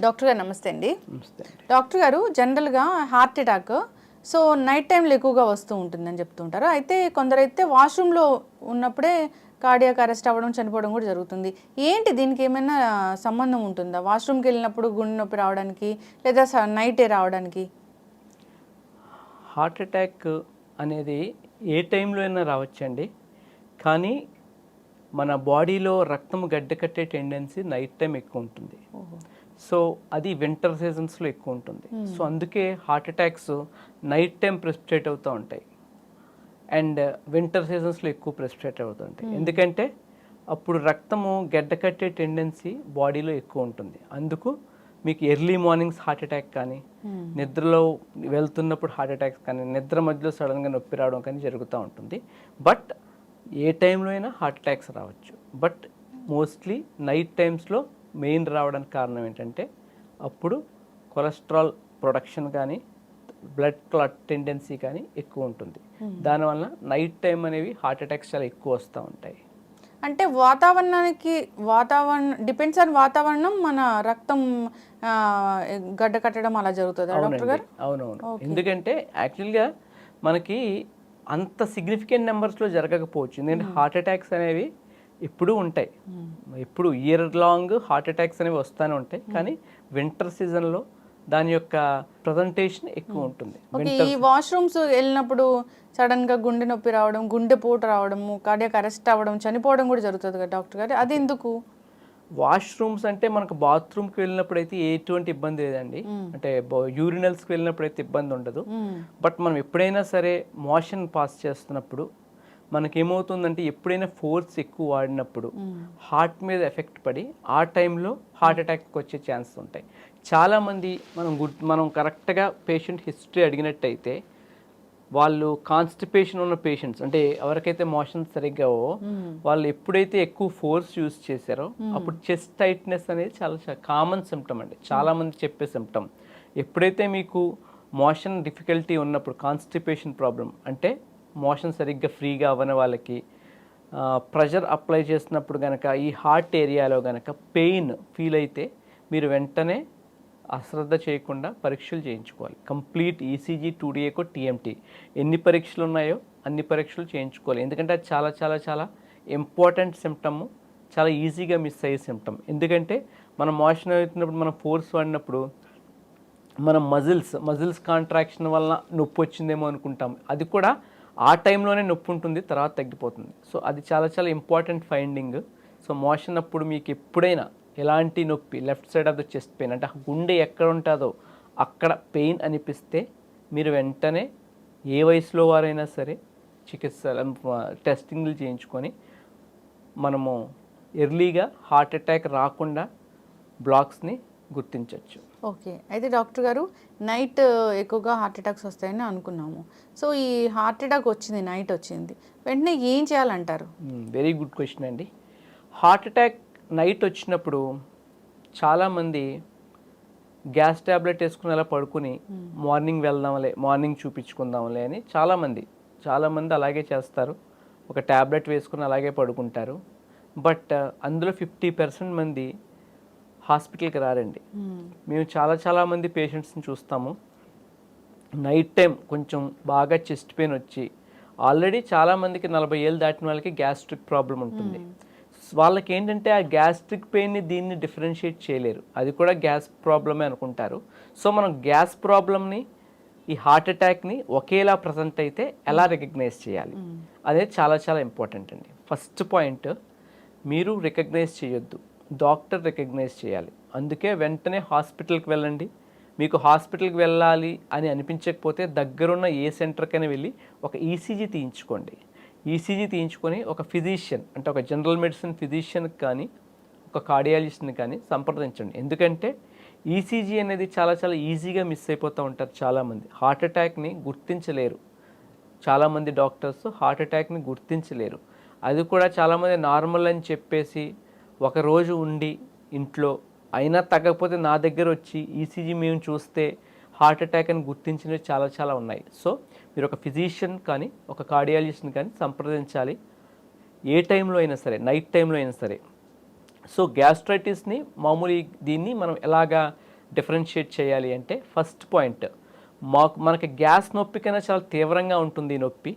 Doctor గారు నమస్తే అండి. నమస్తే అండి. డాక్టర్ గారు జనరల్గా హార్ట్ అటాక్ నైట్ టైంలో ఎక్కువగా వస్తూ ఉంటుందని చెప్తుంటారు. అయితే కొందరైతే వాష్రూమ్లో ఉన్నప్పుడే కార్డియాక్ అరెస్ట్ అవ్వడం, చనిపోవడం కూడా జరుగుతుంది. ఏంటి దీనికి ఏమైనా సంబంధం ఉంటుందా? వాష్రూమ్కి వెళ్ళినప్పుడు గుండె నొప్పి రావడానికి లేదా నైటే రావడానికి? హార్ట్ అటాక్ అనేది ఏ టైంలో అయినా రావచ్చండి. కానీ మన బాడీలో రక్తం గడ్డకట్టే టెండెన్సీ నైట్ టైం ఎక్కువ ఉంటుంది. సో అది వింటర్ సీజన్స్లో ఎక్కువ ఉంటుంది. సో అందుకే heart attacks night time precipitate అవుతూ ఉంటాయి అండ్ వింటర్ సీజన్స్లో ఎక్కువ ప్రెసిపిటేట్ అవుతూ ఉంటాయి. ఎందుకంటే అప్పుడు రక్తము గడ్డకట్టే టెండెన్సీ బాడీలో ఎక్కువ ఉంటుంది. అందుకు మీకు ఎర్లీ మార్నింగ్స్ హార్ట్ అటాక్ కానీ, నిద్రలో వెళ్తున్నప్పుడు హార్ట్ అటాక్స్ కానీ, నిద్ర మధ్యలో సడన్గా నొప్పి రావడం కానీ జరుగుతూ ఉంటుంది. బట్ ఏ టైంలో అయినా హార్ట్ అటాక్స్ రావచ్చు. బట్ మోస్ట్లీ నైట్ టైమ్స్లో మెయిన్ రావడానికి కారణం ఏంటంటే అప్పుడు కొలెస్ట్రాల్ ప్రొడక్షన్ కానీ, బ్లడ్ క్లాట్ టెండెన్సీ కానీ ఎక్కువ ఉంటుంది. దానివల్ల నైట్ టైం అనేవి హార్ట్ అటాక్స్ చాలా ఎక్కువ వస్తూ ఉంటాయి. అంటే డిపెండ్స్ ఆన్ వాతావరణం మన రక్తం గడ్డ కట్టడం అలా జరుగుతుంది డాక్టర్ గారు? అవునవును. ఎందుకంటే యాక్చువల్గా మనకి అంత సిగ్నిఫికెంట్ నెంబర్స్లో జరగకపోవచ్చు. ఎందుకంటే హార్ట్ అటాక్స్ అనేవి ఎప్పుడూ ఉంటాయి. ఎప్పుడు ఇయర్ లాంగ్ హార్ట్ అటాక్స్ అనేవి వస్తూనే ఉంటాయి. కానీ వింటర్ సీజన్లో దాని యొక్క ప్రజెంటేషన్ ఎక్కువ ఉంటుంది. ఈ వాష్రూమ్స్ వెళ్ళినప్పుడు సడన్ గా గుండె నొప్పి రావడం, గుండెపోటు రావడము, కార్డియాక్ అరెస్ట్ అవ్వడం, చనిపోవడం కూడా జరుగుతుంది కదా డాక్టర్ గారు? అది ఎందుకు? వాష్రూమ్స్ అంటే మనకు బాత్రూమ్కి వెళ్ళినప్పుడు అయితే ఎటువంటి ఇబ్బంది లేదండి. అంటే యూరినల్స్కి వెళ్ళినప్పుడు అయితే ఇబ్బంది ఉండదు. బట్ మనం ఎప్పుడైనా సరే మోషన్ పాస్ చేస్తున్నప్పుడు మనకేమవుతుందంటే ఎప్పుడైనా ఫోర్స్ ఎక్కువ వాడినప్పుడు హార్ట్ మీద ఎఫెక్ట్ పడి ఆ టైంలో హార్ట్ అటాక్కి వచ్చే ఛాన్సెస్ ఉంటాయి. చాలామంది మనం కరెక్ట్గా పేషెంట్ హిస్టరీ అడిగినట్టయితే వాళ్ళు కాన్స్టిపేషన్ ఉన్న పేషెంట్స్, అంటే ఎవరికైతే మోషన్ సరిగ్గా వాళ్ళు ఎప్పుడైతే ఎక్కువ ఫోర్స్ యూజ్ చేశారో అప్పుడు చెస్ట్ టైట్నెస్ అనేది చాలా కామన్ సిమ్టమ్ అండి. చాలామంది చెప్పే సిమ్టమ్. ఎప్పుడైతే మీకు మోషన్ డిఫికల్టీ ఉన్నప్పుడు, కాన్స్టిపేషన్ ప్రాబ్లం అంటే మోషన్ సరిగ్గా ఫ్రీగా అవ్వని వాళ్ళకి ప్రెషర్ అప్లై చేసినప్పుడు కనుక ఈ హార్ట్ ఏరియాలో కనుక పెయిన్ ఫీల్ అయితే మీరు వెంటనే అశ్రద్ధ చేయకుండా పరీక్షలు చేయించుకోవాలి. కంప్లీట్ ఈసీజీ, 2DA, టీఎంటీ ఎన్ని పరీక్షలు ఉన్నాయో అన్ని పరీక్షలు చేయించుకోవాలి. ఎందుకంటే అది చాలా చాలా చాలా ఇంపార్టెంట్ సిమ్టమ్, చాలా ఈజీగా మిస్ అయ్యే సిమ్టమ్. ఎందుకంటే మనం మోషన్ అవుతున్నప్పుడు మనం ఫోర్స్ వాడినప్పుడు మనం మజిల్స్ కాంట్రాక్షన్ వల్ల నొప్పి వచ్చిందేమో అనుకుంటాం. అది కూడా ఆ టైంలోనే నొప్పి ఉంటుంది, తర్వాత తగ్గిపోతుంది. సో అది చాలా చాలా ఇంపార్టెంట్ ఫైండింగ్. సో మోషన్ అప్పుడు మీకు ఎప్పుడైనా ఎలాంటి నొప్పి, left side of the chest pain, అంటే గుండె ఎక్కడ ఉంటుందో అక్కడ పెయిన్ అనిపిస్తే మీరు వెంటనే ఏ వయసులో వారైనా సరే టెస్టింగ్లు చేయించుకొని మనము ఎర్లీగా హార్ట్ అటాక్ రాకుండా బ్లాక్స్ని గుర్తించవచ్చు. ఓకే. అయితే డాక్టర్ గారు నైట్ ఎక్కువగా హార్ట్ అటాక్స్ వస్తాయని అనుకున్నాము. సో ఈ హార్ట్ అటాక్ వచ్చింది, నైట్ వచ్చింది, వెంటనే ఏం చేయాలంటారు? వెరీ గుడ్ క్వశ్చన్ అండి. హార్ట్ అటాక్ నైట్ వచ్చినప్పుడు చాలామంది గ్యాస్ ట్యాబ్లెట్ వేసుకుని అలా పడుకుని మార్నింగ్ వెళ్దాంలే, మార్నింగ్ చూపించుకుందాంలే అని చాలామంది అలాగే చేస్తారు. ఒక ట్యాబ్లెట్ వేసుకుని అలాగే పడుకుంటారు. బట్ అందులో 50% మంది హాస్పిటల్కి రారండి. మేము చాలామంది పేషెంట్స్ని చూస్తాము. నైట్ టైం కొంచెం బాగా చెస్ట్ పెయిన్ వచ్చి, ఆల్రెడీ చాలామందికి 40 ఏళ్ళు దాటిన వాళ్ళకి గ్యాస్ట్రిక్ ప్రాబ్లం ఉంటుంది. వాళ్ళకి ఏంటంటే ఆ గ్యాస్ట్రిక్ పెయిన్ని దీన్ని డిఫరెన్షియేట్ చేయలేరు, అది కూడా గ్యాస్ ప్రాబ్లమే అనుకుంటారు. సో మనం గ్యాస్ ప్రాబ్లమ్ని, ఈ హార్ట్ అటాక్ని ఒకేలా ప్రజెంట్ అయితే ఎలా రికగ్నైజ్ చేయాలి అనేది చాలా చాలా ఇంపార్టెంట్ అండి. ఫస్ట్ పాయింట్, మీరు రికగ్నైజ్ చేయొద్దు, డాక్టర్ రికగ్నైజ్ చేయాలి. అందుకే వెంటనే హాస్పిటల్కి వెళ్ళండి. మీకు హాస్పిటల్కి వెళ్ళాలి అని అనిపించకపోతే దగ్గరున్న ఏ సెంటర్కైనా వెళ్ళి ఒక ఈసీజీ తీయించుకోండి. ఈసీజీ తీయించుకొని ఒక ఫిజిషియన్, అంటే ఒక జనరల్ మెడిసిన్ ఫిజిషియన్కి కానీ, ఒక కార్డియాలజిస్ట్ని కానీ సంప్రదించండి. ఎందుకంటే ఈసీజీ అనేది చాలా చాలా ఈజీగా మిస్ అయిపోతూ ఉంటారు చాలామంది. హార్ట్ అటాక్ని గుర్తించలేరు చాలామంది డాక్టర్స్, హార్ట్ అటాక్ని గుర్తించలేరు. అది కూడా చాలామంది నార్మల్ అని చెప్పేసి ఒకరోజు ఉండి ఇంట్లో అయినా తగ్గకపోతే నా దగ్గర వచ్చి ఈసీజీ మేము చూస్తే హార్ట్ అటాక్ అని గుర్తించినవి చాలా చాలా ఉన్నాయి. సో మీరు ఒక ఫిజిషియన్ కానీ, ఒక కార్డియాలజిస్ట్ని కానీ సంప్రదించాలి, ఏ టైంలో అయినా సరే, నైట్ టైంలో అయినా సరే. సో గ్యాస్ట్రైటిస్ని దీన్ని మనం ఎలాగా డిఫరెన్షియేట్ చేయాలి అంటే ఫస్ట్ పాయింట్, మనకి గ్యాస్ నొప్పి కన్నా చాలా తీవ్రంగా ఉంటుంది ఈ నొప్పి,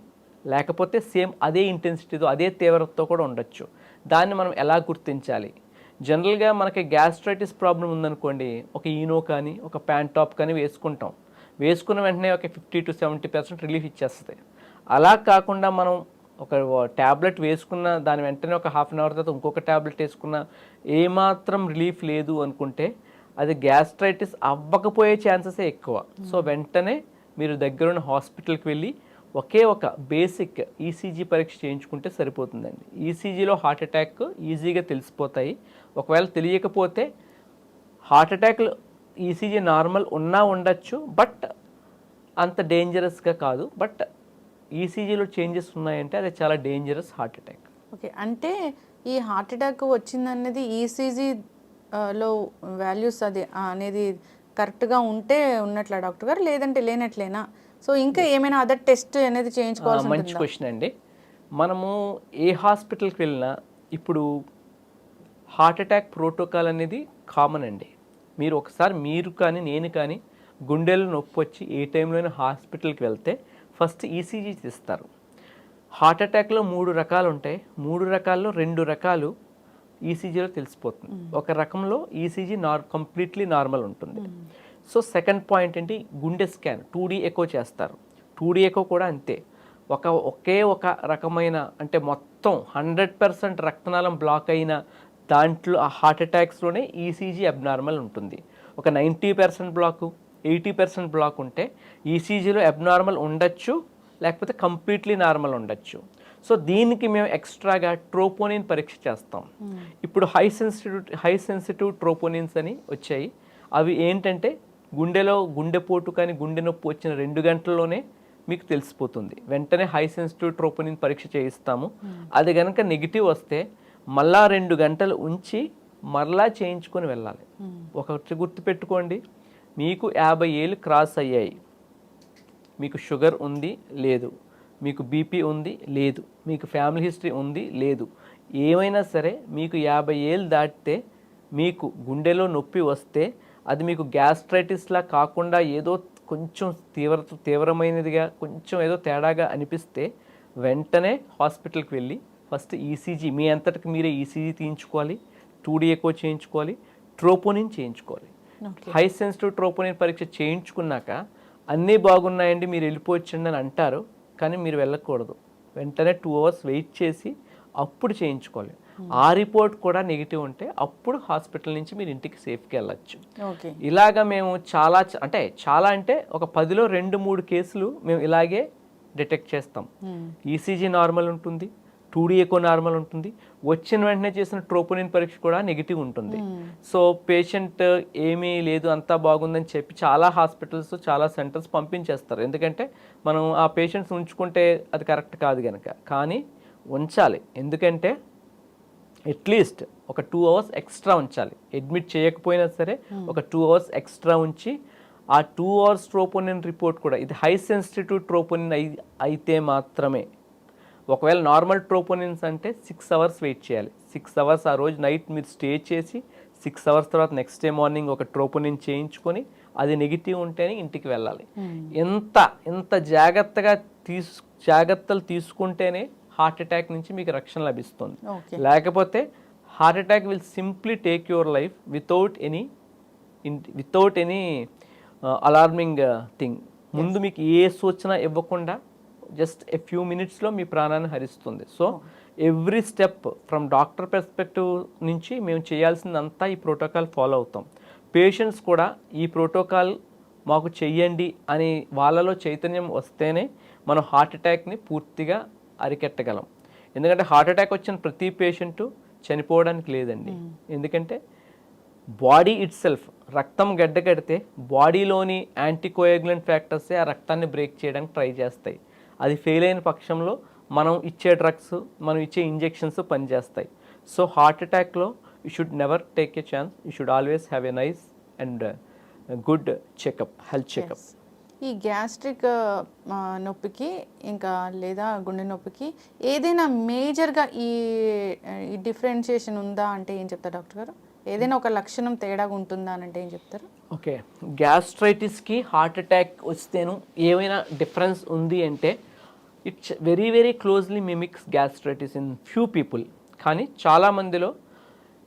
లేకపోతే సేమ్ అదే ఇంటెన్సిటీతో అదే తీవ్రతతో కూడా ఉండొచ్చు. దాన్ని మనం ఎలా గుర్తించాలి? జనరల్గా మనకి గ్యాస్ట్రైటిస్ ప్రాబ్లం ఉందనుకోండి, ఒక ఈనో కానీ ఒక ప్యాంటాప్ కానీ వేసుకుంటాం. వేసుకున్న వెంటనే ఒక 50 to 70% రిలీఫ్ ఇచ్చేస్తుంది. అలా కాకుండా మనం ఒక ట్యాబ్లెట్ వేసుకున్న దాని వెంటనే ఒక హాఫ్ అన్ అవర్ తర్వాత ఇంకొక ట్యాబ్లెట్ వేసుకున్న ఏమాత్రం రిలీఫ్ లేదు అనుకుంటే అది గ్యాస్ట్రైటిస్ అవ్వకపోయే ఛాన్సెసే ఎక్కువ. సో వెంటనే మీరు దగ్గరున్న హాస్పిటల్కి వెళ్ళి ఒకే ఒక బేసిక్ ఈసీజీ పరీక్ష చేయించుకుంటే సరిపోతుందండి. ఈసీజీలో హార్ట్ అటాక్ ఈజీగా తెలిసిపోతాయి. ఒకవేళ తెలియకపోతే హార్ట్ అటాక్లు ఈసీజీ నార్మల్ ఉన్నా ఉండొచ్చు, బట్ అంత డేంజరస్గా కాదు. బట్ ఈసీజీలో చేంజెస్ ఉన్నాయంటే అది చాలా డేంజరస్ హార్ట్ అటాక్. ఓకే, అంటే ఈ హార్ట్ అటాక్ వచ్చిందనేది ఈసీజీ లో వాల్యూస్ అది అనేది కరెక్ట్గా ఉంటే ఉన్నట్లా డాక్టర్ గారు, లేదంటే లేనట్లేనా? సో ఇంకా ఏమైనా అదర్ టెస్ట్ అనేది చేయించుకోవాల్సి ఉంటుందా? మంచి క్వశ్చన్ అండి. మనము ఏ హాస్పిటల్కి వెళ్ళినా ఇప్పుడు హార్ట్ అటాక్ ప్రోటోకాల్ అనేది కామన్ అండి. మీరు కానీ నేను కానీ గుండెలో నొప్పి వచ్చి ఏ టైంలోనే హాస్పిటల్కి వెళ్తే ఫస్ట్ ఈసీజీ తీస్తారు. హార్ట్ అటాక్లో 3 రకాలు ఉంటాయి. 3 రకాల్లో 2 రకాలు ఈసీజీలో తెలిసిపోతుంది. ఒక రకంలో ఈసీజీ కంప్లీట్లీ నార్మల్ ఉంటుంది. సో సెకండ్ పాయింట్ ఏంటి, గుండె స్కాన్ 2D ఎకో చేస్తారు. 2D ఎకో కూడా అంతే. ఒకే ఒక రకమైన అంటే మొత్తం 100% రక్తనాళం బ్లాక్ అయిన దాంట్లో ఆ హార్ట్ అటాక్స్లోనే ఈసీజీ అబ్నార్మల్ ఉంటుంది. ఒక 90% బ్లాకు 80% బ్లాక్ ఉంటే ఈసీజీలో అబ్నార్మల్ ఉండొచ్చు, లేకపోతే కంప్లీట్లీ నార్మల్ ఉండొచ్చు. సో దీనికి మేము ఎక్స్ట్రాగా ట్రోపోనిన్ పరీక్ష చేస్తాం. ఇప్పుడు హై సెన్సిటివ్ ట్రోపోనిన్స్ అని వచ్చాయి. అవి ఏంటంటే గుండెపోటు కానీ గుండె నొప్పి వచ్చిన 2 గంటల్లోనే మీకు తెలిసిపోతుంది. వెంటనే హై సెన్సిటివ్ ట్రోపోనిన్ పరీక్ష చేయిస్తాము. అది కనుక నెగిటివ్ వస్తే మళ్ళా 2 గంటలు ఉంచి మరలా చేయించుకొని వెళ్ళాలి. ఒకటి గుర్తుపెట్టుకోండి, మీకు 50 ఏళ్ళు క్రాస్ అయ్యాయి, మీకు షుగర్ ఉంది లేదు, మీకు బీపీ ఉంది లేదు, మీకు ఫ్యామిలీ హిస్టరీ ఉంది లేదు, ఏమైనా సరే మీకు 50 ఏళ్ళు దాటితే మీకు గుండెలో నొప్పి వస్తే అది మీకు గ్యాస్ట్రైటిస్లా కాకుండా ఏదో కొంచెం తీవ్రమైనదిగా కొంచెం ఏదో తేడాగా అనిపిస్తే వెంటనే హాస్పిటల్కి వెళ్ళి ఫస్ట్ ఈసీజీ మీ అంతటికి మీరే ఈసీజీ తీయించుకోవాలి, 2D ఎకో చేయించుకోవాలి, ట్రోపోనిన్ చేయించుకోవాలి. హై సెన్సిటివ్ ట్రోపోనిన్ పరీక్ష చేయించుకున్నాక అన్నీ బాగున్నాయండి మీరు వెళ్ళిపోవచ్చండి అని అంటారు, కానీ మీరు వెళ్ళకూడదు. వెంటనే 2 hours వెయిట్ చేసి అప్పుడు చేయించుకోవాలి. ఆ రిపోర్ట్ కూడా నెగిటివ్ ఉంటే అప్పుడు హాస్పిటల్ నుంచి మీరు ఇంటికి సేఫ్గా వెళ్ళచ్చు. ఇలాగా మేము చాలా అంటే ఒక 10లో 2-3 కేసులు మేము ఇలాగే డిటెక్ట్ చేస్తాం. ఈసీజీ నార్మల్ ఉంటుంది, 2D ఎకో నార్మల్ ఉంటుంది, వచ్చిన వెంటనే చేసిన ట్రోపోనిన్ పరీక్ష కూడా నెగిటివ్ ఉంటుంది. సో పేషెంట్ ఏమీ లేదు అంతా బాగుందని చెప్పి చాలా హాస్పిటల్స్ చాలా సెంటర్స్ పంపించేస్తారు. ఎందుకంటే మనం ఆ పేషెంట్స్ ఉంచుకుంటే అది కరెక్ట్ కాదు కనుక. కానీ ఉంచాలి, ఎందుకంటే అట్లీస్ట్ ఒక 2 hours ఎక్స్ట్రా ఉంచాలి. అడ్మిట్ చేయకపోయినా సరే ఒక 2 hours ఎక్స్ట్రా ఉంచి ఆ 2 hours ట్రోపోనిన్ రిపోర్ట్ కూడా ఇది హై సెన్సిటివ్ ట్రోపోనిన్ అయితే మాత్రమే. ఒకవేళ నార్మల్ ట్రోపోనిన్స్ అంటే 6 hours వెయిట్ చేయాలి. 6 hours ఆ రోజు నైట్ మీరు స్టే చేసి 6 hours తర్వాత నెక్స్ట్ డే మార్నింగ్ ఒక ట్రోపోనిన్ చేయించుకొని అది నెగిటివ్ ఉంటేనే ఇంటికి వెళ్ళాలి. ఎంత జాగ్రత్తలు తీసుకుంటేనే హార్ట్ అటాక్ నుంచి మీకు రక్షణ లభిస్తుంది. లేకపోతే heart attack will simply take your life without any alarming thing. ముందు మీకు ఏ సూచన ఇవ్వకుండా జస్ట్ ఎ ఫ్యూ మినిట్స్లో మీ ప్రాణాన్ని హరిస్తుంది. So every step from doctor perspective నుంచి మేము చేయాల్సిందంతా ఈ ప్రోటోకాల్ ఫాలో అవుతాం. పేషెంట్స్ కూడా ఈ ప్రోటోకాల్ మాకు చెయ్యండి అని వాళ్ళలో చైతన్యం వస్తేనే మనం హార్ట్ అటాక్ని పూర్తిగా అరికెట్టగలం. ఎందుకంటే హార్ట్ అటాక్ వచ్చిన ప్రతి పేషెంటు చనిపోవడానికి లేదండి. ఎందుకంటే బాడీ ఇట్ సెల్ఫ్ రక్తం గడ్డకడితే బాడీలోని యాంటీకోయాగులెంట్ ఫ్యాక్టర్సే ఆ రక్తాన్ని బ్రేక్ చేయడానికి ట్రై చేస్తాయి. అది ఫెయిల్ అయిన పక్షంలో మనం ఇచ్చే డ్రగ్స్ మనం ఇచ్చే ఇంజెక్షన్స్ పనిచేస్తాయి. సో హార్ట్ అటాక్లో you should never take a chance. You should always have a nice and good checkup, health checkup. ఈ గ్యాస్ట్రిక్ నొప్పికి ఇంకా లేదా గుండె నొప్పికి ఏదైనా మేజర్గా ఈ డిఫరెన్షియేషన్ ఉందా అంటే ఏం చెప్తారు డాక్టర్ గారు? ఏదైనా ఒక లక్షణం తేడాగా ఉంటుందా అని అంటే ఏం చెప్తారు? ఓకే, గ్యాస్ట్రైటిస్కి హార్ట్ అటాక్ వస్తేను ఏమైనా డిఫరెన్స్ ఉంది అంటే it's very very closely mimics gastritis in few people. కానీ చాలామందిలో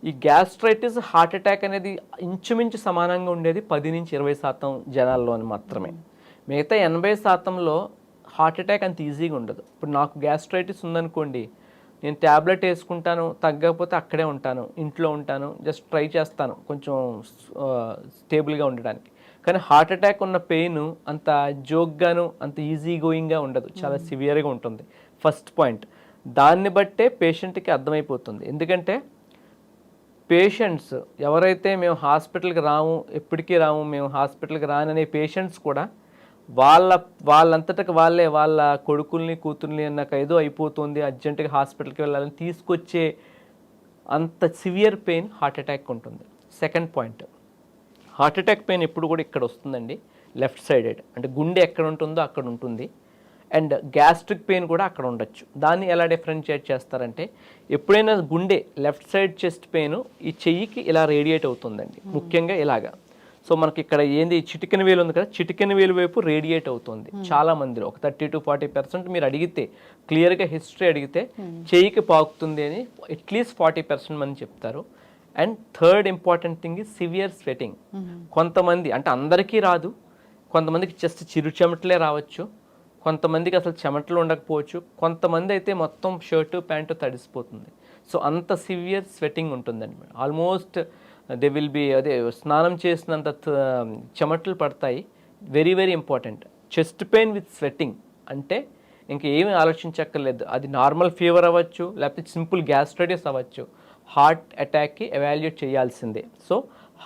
ఈ గ్యాస్ట్రైటిస్ హార్ట్ అటాక్ అనేది ఇంచుమించు సమానంగా ఉండేది 10-20% జనాల్లో మాత్రమే. మిగతా 80%లో హార్ట్ అటాక్ అంత ఈజీగా ఉండదు. ఇప్పుడు నాకు గ్యాస్ట్రైటిస్ ఉందనుకోండి, నేను ట్యాబ్లెట్ వేసుకుంటాను, తగ్గకపోతే అక్కడే ఉంటాను, ఇంట్లో ఉంటాను, జస్ట్ ట్రై చేస్తాను కొంచెం స్టేబుల్గా ఉండడానికి. కానీ హార్ట్ అటాక్ ఉన్న పెయిన్ అంత జోక్గాను అంత ఈజీ గోయింగ్గా ఉండదు, చాలా సివియర్గా ఉంటుంది. First point. దాన్ని బట్టే పేషెంట్కి అర్థమైపోతుంది. ఎందుకంటే పేషెంట్స్ ఎవరైతే మేము హాస్పిటల్కి రాము, ఎప్పటికీ రాము, మేము హాస్పిటల్కి రాననే పేషెంట్స్ కూడా వాళ్ళంతటకి వాళ్ళ కొడుకుల్ని కూతుర్ని నాకు ఏదో అయిపోతుంది అర్జెంటుగా హాస్పిటల్కి వెళ్ళాలని తీసుకొచ్చే అంత సివియర్ పెయిన్ హార్ట్ అటాక్ ఉంటుంది. Second point, heart attack pain ఎప్పుడు కూడా ఇక్కడ వస్తుందండి, లెఫ్ట్ సైడెడ్, అంటే గుండె ఎక్కడ ఉంటుందో అక్కడ ఉంటుంది. అండ్ గ్యాస్ట్రిక్ పెయిన్ కూడా అక్కడ ఉండొచ్చు. దాన్ని ఎలా డిఫరెన్షియేట్ చేస్తారంటే, ఎప్పుడైనా గుండె లెఫ్ట్ సైడ్ చెస్ట్ పెయిన్ ఈ చెయ్యికి ఇలా రేడియేట్ అవుతుందండి, ముఖ్యంగా ఇలాగా. సో మనకి ఇక్కడ ఏంది చిటికెన వేలు ఉంది కదా, చిటికెన వేలు వైపు రేడియేట్ అవుతుంది చాలా మందిలో. ఒక 30-40% మీరు అడిగితే, క్లియర్గా హిస్టరీ అడిగితే చెయ్యికి పాకుతుంది అని అట్లీస్ట్ 40% మంది చెప్తారు. And third important thing is severe sweating. కొంతమంది, అంటే అందరికీ రాదు, కొంతమందికి జస్ట్ చిరు చెమటలే రావచ్చు, కొంతమందికి అసలు చెమటలు ఉండకపోవచ్చు, కొంతమంది అయితే మొత్తం షర్టు ప్యాంటు తడిసిపోతుంది. సో అంత సివియర్ స్వెటింగ్ ఉంటుందండి. ఆల్మోస్ట్ దే విల్ బి, అదే స్నానం చేసినంత చెమటలు పడతాయి. Very very important. Chest pain with sweating అంటే ఇంకేమీ ఆలోచించక్కర్లేదు, అది నార్మల్ ఫీవర్ అవ్వచ్చు, లేకపోతే సింపుల్ గ్యాస్ట్రైటిస్ అవ్వచ్చు, హార్ట్ అటాక్కి ఎవాల్యుయేట్ చేయాల్సిందే. సో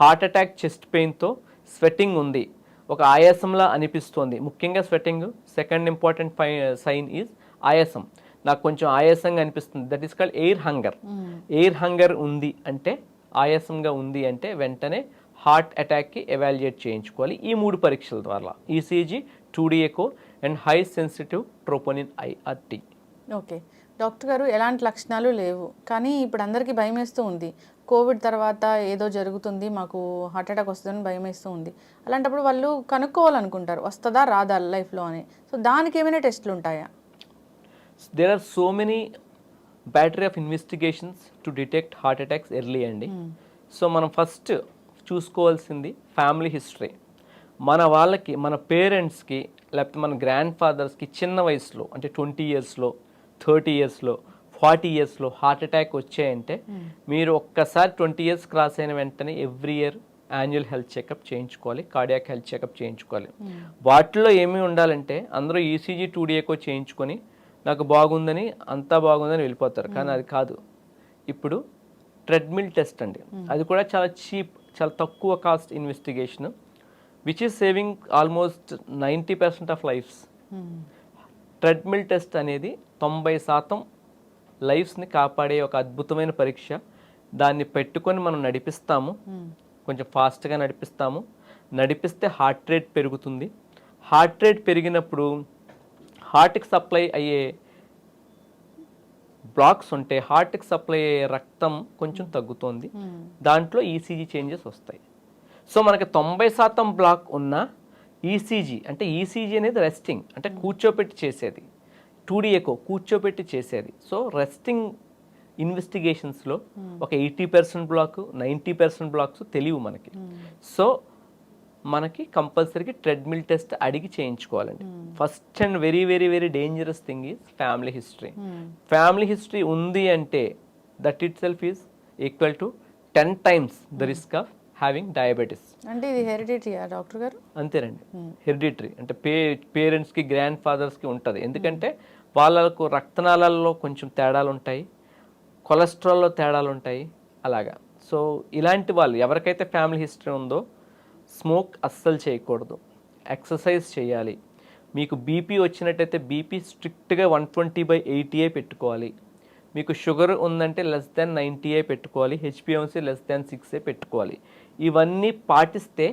హార్ట్ అటాక్ చెస్ట్ పెయిన్తో స్వెట్టింగ్ ఉంది, ఒక ఆయాసంలా అనిపిస్తుంది, ముఖ్యంగా sweating. Second important sign is ఆయాసం. నాకు కొంచెం ఆయాసంగా అనిపిస్తుంది, that is called air hunger. Air hunger ఉంది అంటే, ఆయాసంగా ఉంది అంటే వెంటనే హార్ట్ అటాక్కి ఎవాల్యుయేట్ చేయించుకోవాలి ఈ 3 పరీక్షల ద్వారా: ECG, 2D echo and high sensitive troponin IRT. Okay doctor గారు, ఎలాంటి లక్షణాలు లేవు కానీ ఇప్పుడు అందరికీ భయం వేస్తూ ఉంది, కోవిడ్ తర్వాత ఏదో జరుగుతుంది, మాకు హార్ట్ అటాక్ వస్తుందని భయం వేస్తూ ఉంది. అలాంటప్పుడు వాళ్ళు కనుక్కోవాలనుకుంటారు, వస్తుందా రాదా లైఫ్లో అని. సో దానికి ఏమైనా టెస్ట్లు ఉంటాయా? There are so many battery of investigations to detect heart attacks early అండి. సో మనం ఫస్ట్ చూసుకోవాల్సింది ఫ్యామిలీ హిస్టరీ. మన వాళ్ళకి, మన పేరెంట్స్కి, లేకపోతే మన గ్రాండ్ ఫాదర్స్కి చిన్న వయసులో, అంటే 20 ఇయర్స్లో, 30 ఇయర్స్లో, 40 ఇయర్స్లో హార్ట్ అటాక్ వచ్చాయంటే మీరు ఒక్కసారి 20 ఇయర్స్ క్రాస్ అయిన వెంటనే every year annual health checkup చేయించుకోవాలి, కార్డియాక్ హెల్త్ చెకప్ చేయించుకోవాలి. వాటిలో ఏమి ఉండాలంటే అందరూ ఈసీజీ, 2D ఎకో చేయించుకొని నాకు బాగుందని, అంతా బాగుందని వెళ్ళిపోతారు. కానీ అది కాదు. ఇప్పుడు ట్రెడ్మిల్ టెస్ట్ అండి, అది కూడా చాలా చీప్, చాలా తక్కువ cost investigation, which is saving almost 90% of lifes. Treadmill test అనేది 90% లైఫ్స్ని కాపాడే ఒక అద్భుతమైన పరీక్ష. దాన్ని పెట్టుకొని మనం నడిపిస్తాము, కొంచెం ఫాస్ట్గా నడిపిస్తాము. నడిపిస్తే హార్ట్ రేట్ పెరుగుతుంది. హార్ట్ రేట్ పెరిగినప్పుడు హార్ట్కి సప్లై అయ్యే బ్లాక్స్ ఉంటే హార్ట్కి సప్లై అయ్యే రక్తం కొంచెం తగ్గుతుంది, దాంట్లో ఈసీజీ చేంజెస్ వస్తాయి. సో మనకి 90% బ్లాక్ ఉన్న ఈసీజీ, అంటే ఈసీజీ అనేది రెస్టింగ్, అంటే కూర్చోపెట్టి చేసేది. 2D ఎకో కూర్చోపెట్టి చేసేది. సో రెస్టింగ్ ఇన్వెస్టిగేషన్స్లో ఒక 80% బ్లాక్, 90% బ్లాక్స్ తెలియవు మనకి. సో మనకి కంపల్సరీగా ట్రెడ్మిల్ టెస్ట్ అడిగి చేయించుకోవాలండి. First and very very very dangerous thing is family history. Family history ఉంది అంటే that itself is equal to 10 times the risk of having diabetes. అంటే ఇది హెరిడిటరీయా డాక్టర్ గారు? అంతేనండి, హెరిడిటరీ. అంటే పేరెంట్స్కి, గ్రాండ్ ఫాదర్స్కి ఉంటుంది. ఎందుకంటే వాళ్ళకు రక్తనాళాల్లో కొంచెం తేడాలు ఉంటాయి, కొలెస్ట్రాల్లో తేడాలు ఉంటాయి, అలాగా. సో ఇలాంటి వాళ్ళు ఎవరికైతే ఫ్యామిలీ హిస్టరీ ఉందో స్మోక్ అస్సలు చేయకూడదు, ఎక్సర్సైజ్ చేయాలి. మీకు బీపీ వచ్చినట్టయితే బీపీ స్ట్రిక్ట్గా 120/80 పెట్టుకోవాలి. మీకు షుగర్ ఉందంటే <90 పెట్టుకోవాలి, HbA1c <6 పెట్టుకోవాలి. ఇవన్నీ పాటిస్తే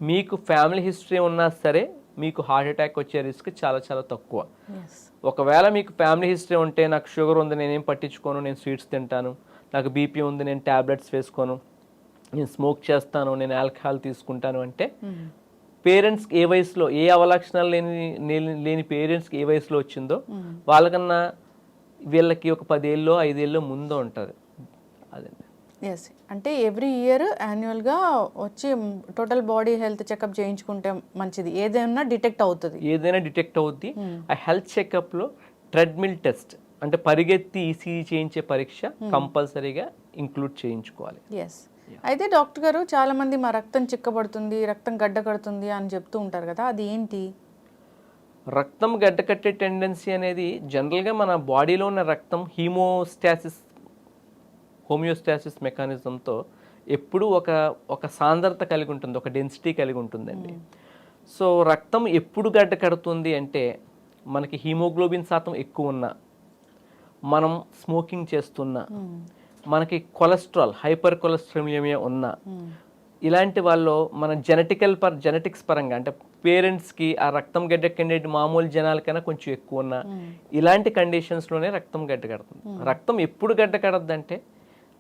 మీకు ఫ్యామిలీ హిస్టరీ ఉన్నా సరే మీకు హార్ట్ అటాక్ వచ్చే రిస్క్ చాలా చాలా తక్కువ. ఒకవేళ మీకు ఫ్యామిలీ హిస్టరీ ఉంటే నాకు షుగర్ ఉంది నేనేం పట్టించుకోను, నేను స్వీట్స్ తింటాను, నాకు బీపీ ఉంది నేను ట్యాబ్లెట్స్ వేసుకోను, నేను స్మోక్ చేస్తాను, నేను ఆల్కహాల్ తీసుకుంటాను అంటే పేరెంట్స్కి ఏ వయసులో ఏ అవలక్షణాలు లేని పేరెంట్స్కి ఏ వయసులో వచ్చిందో వాళ్ళకన్నా వీళ్ళకి ఒక 10 ఏళ్ళలో 5 ఏళ్ళలో ముందు ఉంటుంది. అదండి. ఎస్, అంటే ఎవ్రీ ఇయర్ యాన్యువల్గా వచ్చి టోటల్ బాడీ హెల్త్ చెకప్ చేయించుకుంటే మంచిది, ఏదైనా డిటెక్ట్ అవుతుంది. ఏదైనా డిటెక్ట్ అవుద్ది. ఆ హెల్త్ చెకప్లో ట్రెడ్మిల్ టెస్ట్ అంటే పరిగెత్తి ఈసీజీ చేయించే పరీక్ష కంపల్సరీగా ఇంక్లూడ్ చేయించుకోవాలి. ఎస్. అయితే డాక్టర్ గారు, చాలా మంది మా రక్తం చిక్కబడుతుంది, రక్తం గడ్డ కడుతుంది అని చెప్తూ ఉంటారు కదా, అది ఏంటి? రక్తం గడ్డ కట్టే టెండెన్సీ అనేది జనరల్గా మన బాడీలో ఉన్న రక్తం హోమియోస్టాసిస్ మెకానిజంతో ఎప్పుడూ ఒక సాంద్రత కలిగి ఉంటుంది, ఒక డెన్సిటీ కలిగి ఉంటుందండి. సో రక్తం ఎప్పుడు గడ్డ కడుతుంది అంటే మనకి హీమోగ్లోబిన్ శాతం ఎక్కువ ఉన్నా, మనం స్మోకింగ్ చేస్తున్నా, మనకి కొలెస్ట్రాల్ హైపర్ కొలెస్ట్రామియా ఉన్నా, ఇలాంటి వాళ్ళు మన జెనెటిక్స్ పరంగా అంటే పేరెంట్స్కి ఆ రక్తం గడ్డ కంటే మామూలు జనాలకైనా కొంచెం ఎక్కువ ఉన్నా, ఇలాంటి కండిషన్స్లోనే రక్తం గడ్డ కడుతుంది. రక్తం ఎప్పుడు గడ్డ కడద్దంటే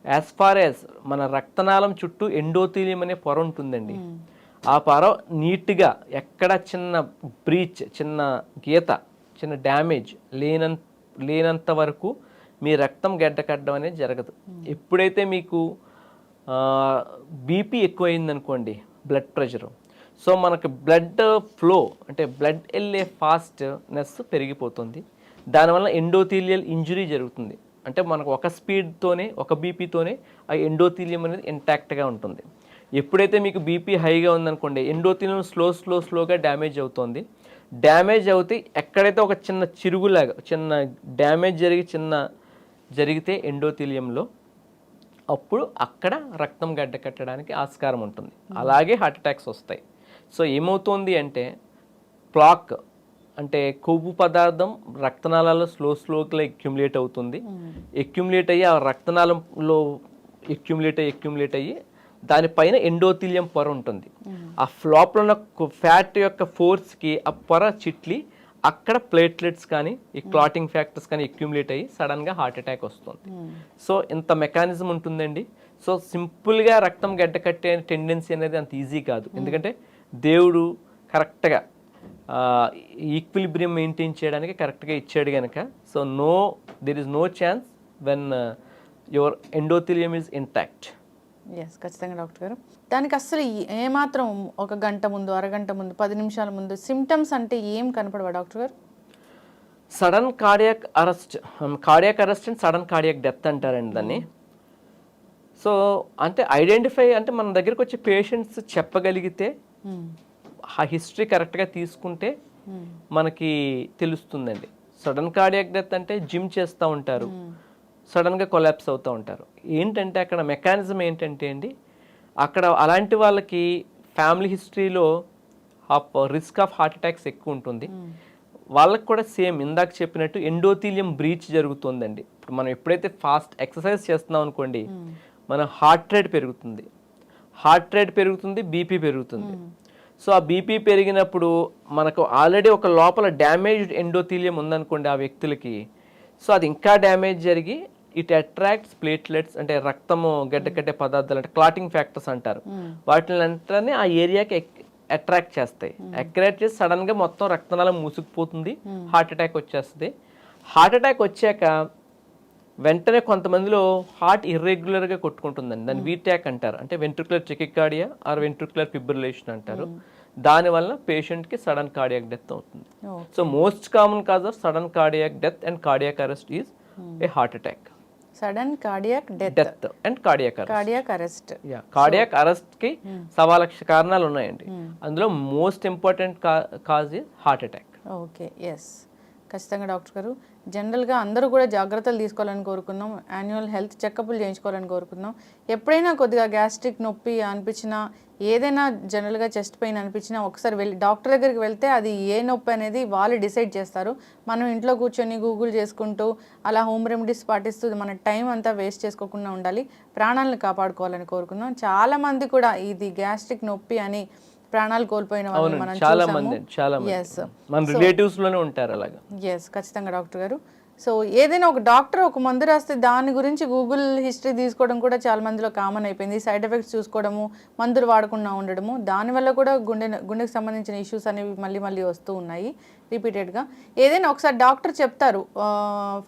యాజ్ ఫార్ యాజ్ మన రక్తనాళం చుట్టూ ఎండోథీలియం అనే పొర ఉంటుందండి. ఆ పొర నీట్గా ఎక్కడ చిన్న బ్రీచ్, చిన్న గీత, చిన్న డ్యామేజ్ లేనంత వరకు మీ రక్తం గడ్డ కట్టడం అనేది జరగదు. ఎప్పుడైతే మీకు బీపీ ఎక్కువైందనుకోండి, బ్లడ్ ప్రెషరు, సో మనకు బ్లడ్ ఫ్లో అంటే బ్లడ్ వెళ్ళే ఫాస్ట్నెస్ పెరిగిపోతుంది. దానివల్ల ఎండోథీలియల్ ఇంజురీ జరుగుతుంది. అంటే మనకు ఒక స్పీడ్తోనే ఒక బీపీతోనే ఆ ఎండోథీలియం అనేది ఇంటాక్ట్గా ఉంటుంది. ఎప్పుడైతే మీకు బీపీ హైగా ఉందనుకోండి, ఎండోథీలియం స్లోగా డ్యామేజ్ అవుతుంది. డ్యామేజ్ అవుతే ఎక్కడైతే ఒక చిన్న చిరుగులాగా చిన్న డ్యామేజ్ జరిగితే ఎండోథీలియంలో, అప్పుడు అక్కడ రక్తం గడ్డ కట్టడానికి ఆస్కారం ఉంటుంది. అలాగే హార్ట్ అటాక్స్ వస్తాయి. సో ఏమవుతుంది అంటే ప్లాక్ అంటే కొవ్వు పదార్థం రక్తనాళాల్లో స్లోగా ఎక్యుములేట్ అవుతుంది. ఎక్యుములేట్ అయ్యి ఆ రక్తనాళంలో ఎక్యుములేట్ అయ్యి దానిపైన ఎండోథీలియం పొర ఉంటుంది. ఆ ఫ్లాప్లో ఉన్న ఫ్యాట్ యొక్క ఫోర్స్కి ఆ పొర చిట్లి అక్కడ ప్లేట్లెట్స్ కానీ ఈ క్లాటింగ్ ఫ్యాక్టర్స్ కానీ ఎక్యుములేట్ అయ్యి సడన్గా హార్ట్ అటాక్ వస్తుంది. సో ఇంత మెకానిజం ఉంటుందండి. సో సింపుల్గా రక్తం గడ్డ కట్టే టెండెన్సీ అనేది అంత ఈజీ కాదు. ఎందుకంటే దేవుడు కరెక్ట్గా ఈక్విలిబ్రియం మెయింటైన్ చేయడానికి కరెక్ట్గా ఇచ్చాడు కనుక. So there is no chance when your endothelium is intact. Yes, ఖచ్చితంగా డాక్టర్ గారు. దానికి అస్సలు ఏమాత్రం ఒక గంట ముందు, అరగంట ముందు, 10 నిమిషాల ముందు సిమ్టమ్స్ అంటే ఏం కనపడవా డాక్టర్ గారు? Sudden cardiac arrest and sudden cardiac death అంటారండి దాన్ని. సో అంటే ఐడెంటిఫై అంటే మన దగ్గరకు వచ్చే పేషెంట్స్ చెప్పగలిగితే, ఆ హిస్టరీ కరెక్ట్గా తీసుకుంటే మనకి తెలుస్తుందండి. సడన్ కార్డియాక్ డెత్ అంటే జిమ్ చేస్తూ ఉంటారు, సడన్గా కొలాప్స్ అవుతూ ఉంటారు. ఏంటంటే అక్కడ మెకానిజం ఏంటంటే అండి, అక్కడ అలాంటి వాళ్ళకి ఫ్యామిలీ హిస్టరీలో రిస్క్ ఆఫ్ హార్ట్ అటాక్స్ ఎక్కువ ఉంటుంది. వాళ్ళకి కూడా సేమ్ ఇందాక చెప్పినట్టు ఎండోథీలియం బ్రీచ్ జరుగుతుందండి. ఇప్పుడు మనం ఎప్పుడైతే ఫాస్ట్ ఎక్సర్సైజ్ చేస్తున్నాం అనుకోండి, మన హార్ట్ రేట్ పెరుగుతుంది, బీపీ పెరుగుతుంది. సో ఆ బీపీ పెరిగినప్పుడు మనకు ఆల్రెడీ ఒక లోపల డ్యామేజ్డ్ ఎండోథీలియం ఉందనుకోండి ఆ వ్యక్తులకి, సో అది ఇంకా డ్యామేజ్ జరిగి ఇట్ అట్రాక్ట్స్ ప్లేట్లెట్స్ అంటే రక్తము గడ్డ కట్టే పదార్థాలు అంటే క్లాటింగ్ ఫ్యాక్టర్స్ అంటారు. వాటిని వెంటనే ఆ ఏరియాకి అట్రాక్ట్ చేస్తాయి. అట్రాక్ట్ చేసి సడన్గా మొత్తం రక్తనాళం మూసుకుపోతుంది, హార్ట్ అటాక్ వచ్చేస్తుంది. హార్ట్ అటాక్ వచ్చాక వెంటనే కొంతమందిలో హార్ట్ ఇర్రెగ్యులర్గా కొట్టుకుంటుందండి. దాన్ని వీటాక్ అంటారు, అంటే ventricular tachycardia or ventricular fibrillation అంటారు. దానివల్ల పేషెంట్కి సడన్ కార్డియాక్ డెత్ అవుతుంది. So most common cause of sudden cardiac death and cardiac arrest is a heart attack. Sudden cardiac death and cardiac arrest. Cardiac arrest కి 1.25 లక్ష కారణాలు ఉన్నాయండి. అందులో most important cause is heart attack. Okay, yes, ఖచ్చితంగా doctor గారు. జనరల్గా అందరూ కూడా జాగ్రత్తలు తీసుకోవాలని కోరుకుందాం, యాన్యువల్ హెల్త్ చెకప్లు చేయించుకోవాలని కోరుకుందాం. ఎప్పుడైనా కొద్దిగా గ్యాస్ట్రిక్ నొప్పి అనిపించినా, ఏదైనా జనరల్గా చెస్ట్ పెయిన్ అనిపించినా ఒకసారి వెళ్ళి డాక్టర్ దగ్గరికి వెళ్తే అది ఏ నొప్పి అనేది వాళ్ళు డిసైడ్ చేస్తారు. మనం ఇంట్లో కూర్చొని గూగుల్ చేసుకుంటూ అలా హోమ్ రెమెడీస్ పాటిస్తూ మన టైం అంతా వేస్ట్ చేసుకోకుండా ఉండాలి, ప్రాణాలను కాపాడుకోవాలని కోరుకుందాం. చాలామంది కూడా ఇది గ్యాస్ట్రిక్ నొప్పి అని ప్రాణాలు కోల్పోయిన వాళ్ళు మనం చాలా మంది మన రిలేటివ్స్ లోనే ఉంటారు అలాగా. ఎస్, ఖచ్చితంగా డాక్టర్ గారు. సో ఏదైనా ఒక డాక్టర్ ఒక మందు రాస్తే దాని గురించి గూగుల్ హిస్టరీ తీసుకోవడం కూడా చాలా మందిలో కామన్ అయిపోయింది. సైడ్ ఎఫెక్ట్స్ చూసుకోవడము, మందులు వాడకుండా ఉండడము, దానివల్ల కూడా గుండెకి సంబంధించిన ఇష్యూస్ అనేవి మళ్ళీ మళ్ళీ వస్తూ ఉన్నాయి రిపీటెడ్గా. ఏదైనా ఒకసారి డాక్టర్ చెప్తారు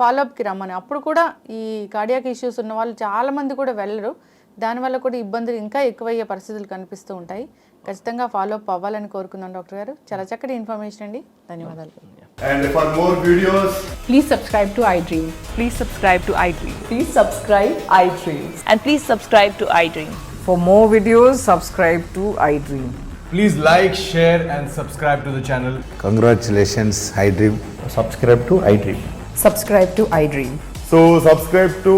ఫాలోఅప్కి రమ్మని, అప్పుడు కూడా ఈ కార్డియాక్ ఇష్యూస్ ఉన్న వాళ్ళు చాలామంది కూడా వెళ్ళరు. దానివల్ల కూడా ఇబ్బందులు ఇంకా ఎక్కువయ్యే పరిస్థితులు కనిపిస్తూ ఉంటాయి. ఖచ్చితంగా ఫాలోఅప్ అవ్వాలని కోరుకుందాం డాక్టర్ గారు. చాలా చక్కటి ఇన్ఫర్మేషన్ అండి, ధన్యవాదాలు. And for more videos, Please subscribe to iDream. Please subscribe to iDream. Please subscribe iDream. And please subscribe to iDream. For more videos, subscribe to iDream. please like, share and subscribe to the channel. Congratulations, iDream. Subscribe to iDream. Subscribe to iDream. So subscribe to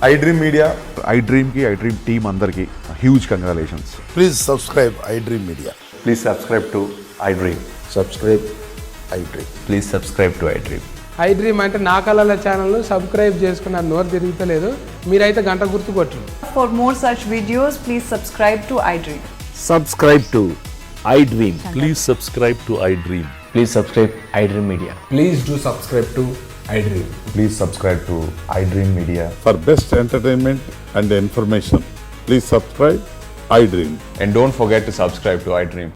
iDream Media. iDream ki iDream team అందరికి huge congratulations. Please subscribe iDream Media. Please subscribe to iDream. Subscribe iDream. Please subscribe to iDream. iDream అంటే నా కళల ఛానల్ను subscribe చేసుకున్న నోరు తిరుగుతలేదు, మీరైతే గంట గుర్తు కొట్టండి. For more such videos, please subscribe to iDream. Subscribe to iDream. Please subscribe to iDream. Please subscribe iDream Media. Please do subscribe to iDream. Please subscribe to iDream Media. For best entertainment and information, please subscribe iDream. And don't forget to subscribe to iDream.